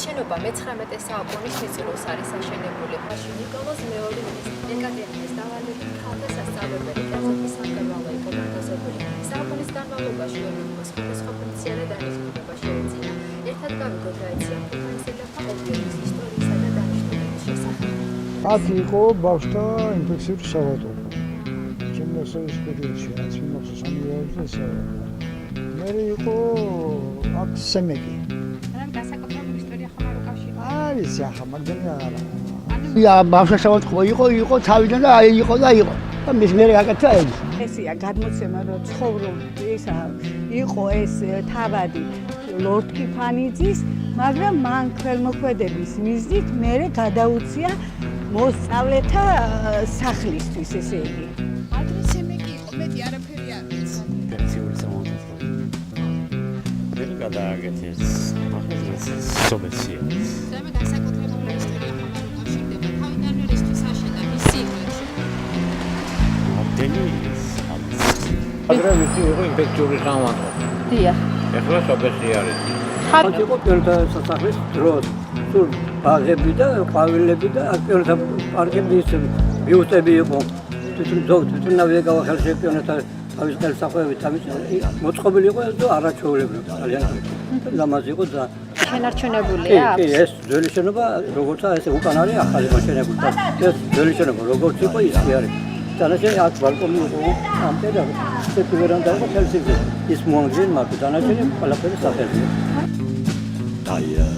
შენობა მე-19 საუკუნის მიწურულს არის აშენებული. მაშინ ნიკოლოზ მეორე ეკატერინეს დავალებით ქალთა სასწავლებელი კერძების სამკერვალო იყო მონტაზებული. საუკუნის განმავლობაში ეროვნულ სხვადასხვა ფუნქცია და დანიშნულება შეეძინა. ერთად გავიგოთ რა ეცია ფუნქციებთან ოპერაციის ისტორიისა და დანიშნულების შესახებ. აქ იყო ბავშვთა ინფექციური საავადმყოფო. ჩემნასოვის პერიოდში რაც მიმოხდა სამიაურის მე იყო აქ სემეგი. განსაკუთრებული ისტორია ხომ არ უკავშირდება? არის ახლა მაგდენი არა. ბავშვთა საავადმყოფო იყო თავიდან და იყო. და მის მერე აკეთა ეს. ესია გადმოცემა რომ ცხოვრობ ისა იყო ეს თავადი ლორდ კიფანიძის, მაგრამ მან ქველმოქმედების მიზნით მერე გადაუცია მოსწავლეთა სახლისთვის, ესე იგი. ადრე სემეგი იყო, მეტი არაფერი არ ვიცი. ინფექციური საავადმყოფო. ვერ გადააკეთეს. სომეცია. მე განსაკუთრებული ისტორია ხომ არ უკავშირდება. თავიდანვე რისთვის აშენდა მისი იმეჯი. აგრე ვიცი იყო ინფექციური საავადმყოფო. დიახ. ეხლა სოფელში არის. აქ იყო პირველთა სასახლის დროს. სულ ბაღები და ყვავილები და პირველთა პარკები ბიუსტები იყო. თვითონავე გავახელშეპიონეთა თავის ხელსახვევით თავის მოწყობილი იყო და არაჩვეულებრივი ძალიან ლამაზი იყო და შენარჩუნებულია კი ეს ძველი შენობა როგორცა ესე უკან არის ახალი მოშენებული და ეს ძველი შენობა როგორც იყო ისე არის დანარჩენი აქ ბალკონი იყო ამ პერიოდში ეს ვერანდა იყო ხელსიძე ის მოანგრიე მაგრამ დანარჩენი ყველაფერი სახელია დაია